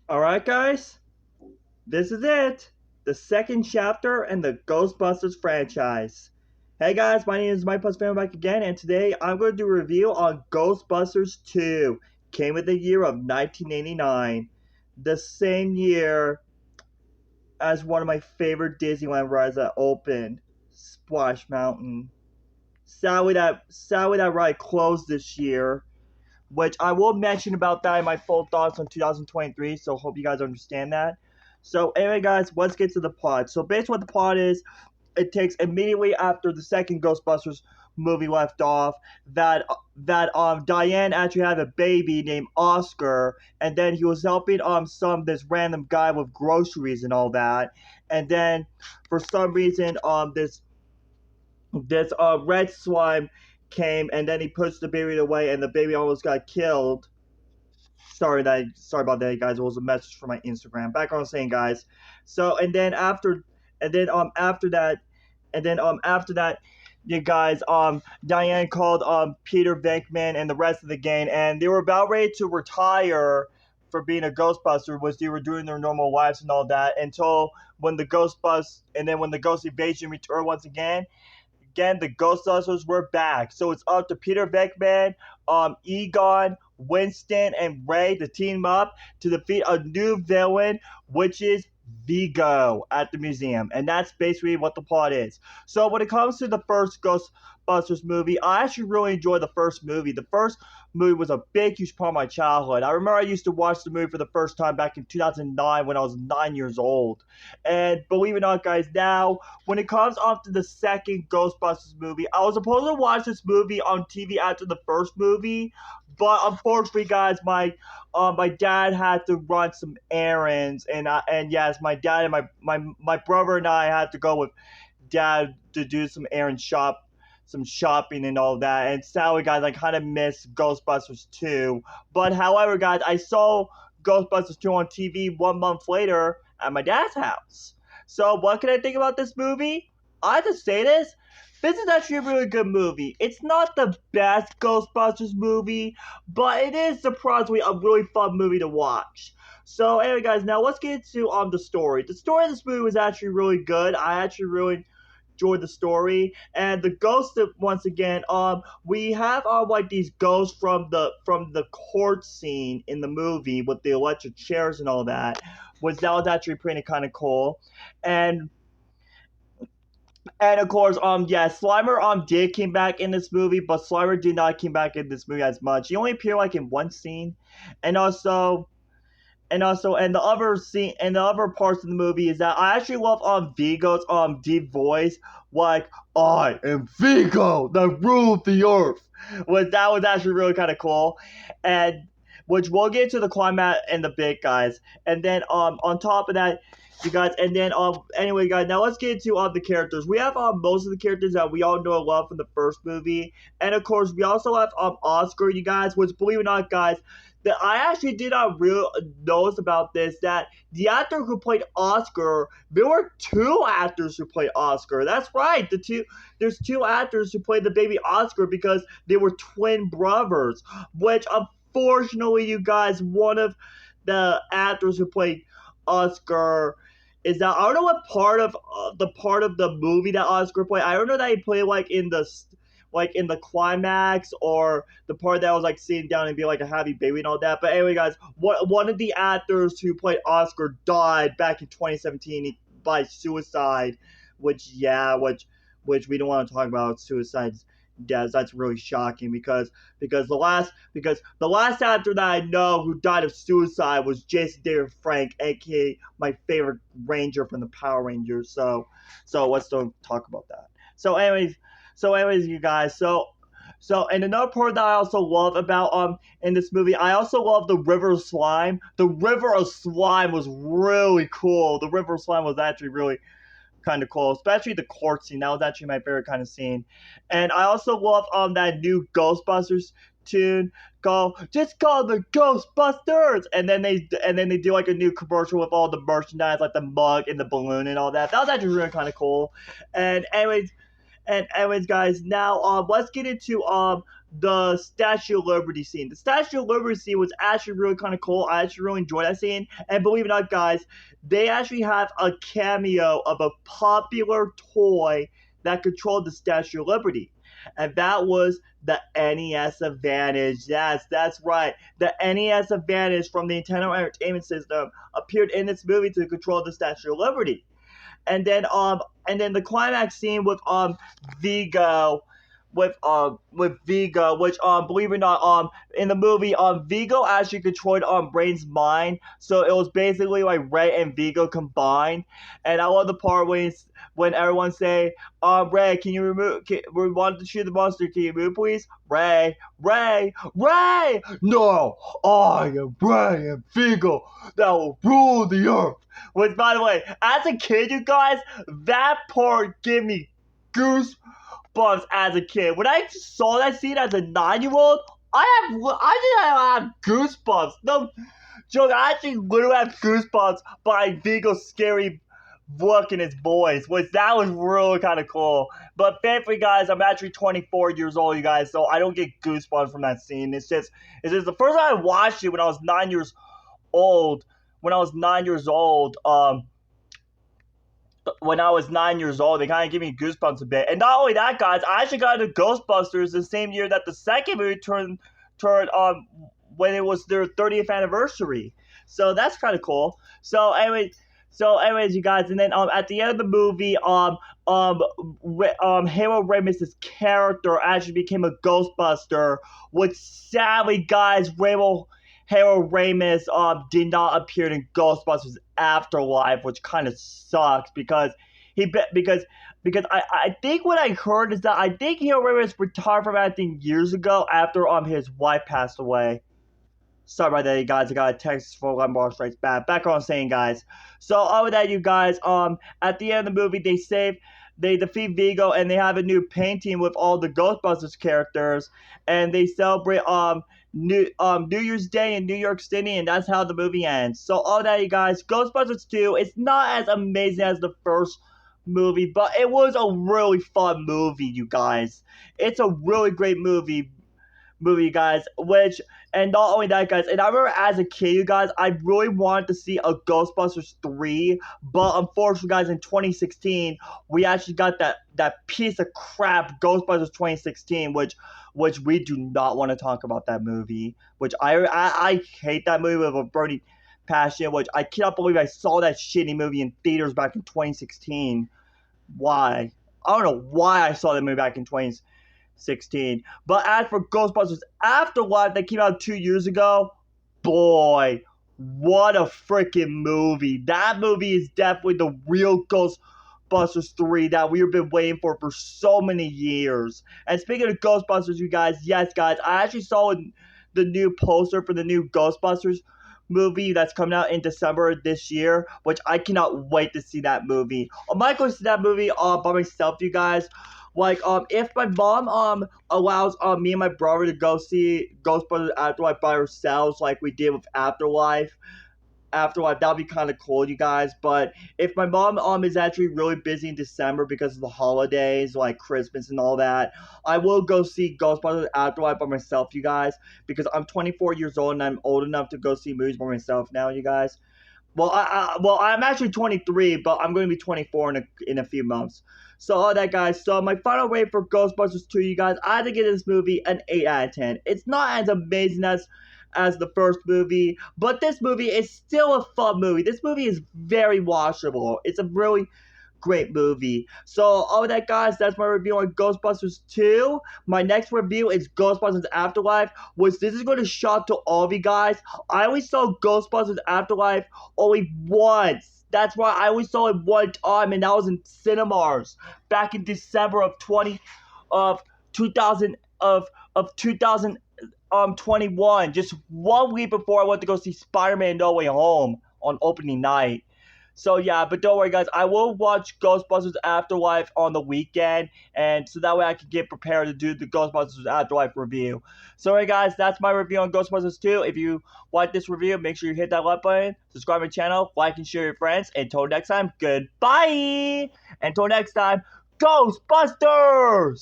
Alright, guys, this is it. The second chapter in the Ghostbusters franchise. Hey guys, my name is Mike Plus Fan back again, and today I'm going to do a review on Ghostbusters 2. Came in the year of 1989. The same year as one of my favorite Disneyland rides that opened, Splash Mountain. Sadly that ride closed this year, which I will mention about that in my full thoughts on 2023, so hope you guys understand that. So anyway, guys, let's get to the plot. So basically what the plot is, it takes immediately after the second Ghostbusters movie left off that Diane actually had a baby named Oscar, and then he was helping this random guy with groceries and all that, and then for some reason this red slime came, and then he pushed the baby away, and the baby almost got killed. Sorry about that, guys. It was a message from my Instagram. Back on saying, guys. So after that, you guys, Diane called Peter Venkman and the rest of the gang, and they were about ready to retire for being a Ghostbuster, which they were doing their normal lives and all that until when the Ghost Invasion returned once again, the Ghostbusters were back. So it's up to Peter Venkman, Egon, Winston, and Ray to team up to defeat a new villain, which is Vigo at the museum. And that's basically what the plot is. So when it comes to the first Ghostbusters movie, I actually really enjoyed the first movie. The first movie was a big, huge part of my childhood. I remember I used to watch the movie for the first time back in 2009 when I was 9 years old. And believe it or not, guys, now when it comes off to the second Ghostbusters movie, I was supposed to watch this movie on TV after the first movie, but unfortunately, guys, my dad had to run some errands, and yes, my dad and my brother and I had to go with dad to do some shopping and all that. And sadly, guys, I kind of missed Ghostbusters 2. But however, guys, I saw Ghostbusters 2 on TV 1 month later at my dad's house. So what can I think about this movie? I have to say this. This is actually a really good movie. It's not the best Ghostbusters movie, but it is surprisingly a really fun movie to watch. So anyway, guys, now let's get into the story. The story of this movie was actually really good. I actually really enjoyed the story, and the ghosts once again, we have like these ghosts from the court scene in the movie with the electric chairs and all that, which that was actually pretty kind of cool. And and of course, yeah, Slimer did came back in this movie, but Slimer did not came back in this movie as much. He only appeared like in one scene, and and the other scene and the other parts of the movie is that I actually love Vigo's deep voice, like I am Vigo, the rule of the earth. That was actually really kind of cool, and which we'll get to the climax in the bit, guys. And then on top of that, you guys, and then anyway, guys, now let's get into the characters. We have most of the characters that we all know and love from the first movie, and of course we also have Oscar, you guys. Which, believe it or not, guys, that I actually did not real notice about this, that the actor who played Oscar, there were two actors who played Oscar. That's right, there's two actors who played the baby Oscar because they were twin brothers. Which unfortunately, you guys, one of the actors who played Oscar is that I don't know what part of the movie that Oscar played. I don't know that he played like in the climax, or the part that was like sitting down and be like a happy baby and all that. But anyway, guys, one of the actors who played Oscar died back in 2017 by suicide, which we don't want to talk about suicides. Deaths. That's really shocking because the last actor that I know who died of suicide was Jason David Frank, aka my favorite Ranger from the Power Rangers. So let's don't talk about that. So anyways, you guys. And another part that I also love about in this movie, I also love the River of Slime. The River of Slime was really cool. The River of Slime was actually really kind of cool, especially the court scene. That was actually my favorite kind of scene. And I also love that new Ghostbusters tune called the Ghostbusters, and then they do like a new commercial with all the merchandise, like the mug and the balloon and all that. That was actually really kind of cool. And anyways, guys, now let's get into the Statue of Liberty scene. The Statue of Liberty scene was actually really kind of cool. I actually really enjoyed that scene. And believe it or not, guys, they actually have a cameo of a popular toy that controlled the Statue of Liberty. And that was the NES Advantage. Yes, that's right. The NES Advantage from the Nintendo Entertainment System appeared in this movie to control the Statue of Liberty. And then the climax scene with Vigo with Vigo, which believe it or not, in the movie Vigo actually controlled Brain's mind, so it was basically like Ray and Vigo combined. And I love the part when everyone say, Ray, can you remove? We want to shoot the monster. Can you move, please? Ray, Ray, Ray! No, I am Ray and Vigo that will rule the earth. Which, by the way, as a kid, you guys, that part gave me goosebumps as a kid. When I saw that scene as a 9-year-old, I have goosebumps. No joke, I actually literally have goosebumps by Vigo's scary look in his voice, which that was really kind of cool. But thankfully, guys, I'm actually 24 years old, you guys, so I don't get goosebumps from that scene. It's just the first time I watched it when I was 9 years old. When I was 9 years old, they kind of gave me goosebumps a bit. And not only that, guys, I actually got into Ghostbusters the same year that the second movie turned when it was their 30th anniversary. So that's kind of cool. So anyways, you guys, and then at the end of the movie, Harold Ramis' character actually became a Ghostbuster, which sadly, guys, Harold Ramis did not appear in Ghostbusters Afterlife, which kind of sucks because I think what I heard is that I think Harold Ramis retired from acting years ago after his wife passed away. Sorry about that, you guys. I got a text for Empire Strikes Back. Back on saying, guys. So, over that, you guys, at the end of the movie, they defeat Vigo, and they have a new painting with all the Ghostbusters characters, and they celebrate, New Year's Day in New York City, and that's how the movie ends. So, all that, you guys, Ghostbusters 2, it's not as amazing as the first movie, but it was a really fun movie, you guys. It's a really great movie, guys, and not only that, guys, and I remember as a kid, you guys, I really wanted to see a Ghostbusters 3, but unfortunately, guys, in 2016, we actually got that piece of crap Ghostbusters 2016, which we do not want to talk about that movie, which I hate that movie with a burning passion, which I cannot believe I saw that shitty movie in theaters back in 2016. Why? I don't know why I saw that movie back in 2016. But as for Ghostbusters Afterlife that came out 2 years ago, boy, what a freaking movie. That movie is definitely the real Ghostbusters 3 that we've been waiting for so many years. And speaking of Ghostbusters, you guys, yes, guys, I actually saw the new poster for the new Ghostbusters movie that's coming out in December this year, which I cannot wait to see that movie. I might go see that movie by myself, you guys. Like, if my mom allows me and my brother to go see Ghostbusters Afterlife by ourselves, like we did with Afterlife, that'd be kind of cool, you guys. But if my mom is actually really busy in December because of the holidays, like Christmas and all that, I will go see Ghostbusters Afterlife by myself, you guys, because I'm 24 years old and I'm old enough to go see movies by myself now, you guys. Well, I'm actually 23, but I'm going to be 24 in a few months. So, all that, guys. So, my final rate for Ghostbusters 2, you guys, I had to give this movie an 8 out of 10. It's not as amazing as the first movie, but this movie is still a fun movie. This movie is very watchable. It's a really great movie. So, all that, guys, that's my review on Ghostbusters 2. My next review is Ghostbusters Afterlife, which this is going to shock to all of you guys. I only saw Ghostbusters Afterlife only once. That's why I only saw it one time, and that was in cinemas back in December of 2021, just 1 week before I went to go see Spider-Man No Way Home on opening night. So, yeah, but don't worry, guys. I will watch Ghostbusters Afterlife on the weekend, and so that way I can get prepared to do the Ghostbusters Afterlife review. So, alright, guys, that's my review on Ghostbusters 2. If you like this review, make sure you hit that like button, subscribe to my channel, like and share with your friends. Until next time, goodbye! Until next time, Ghostbusters!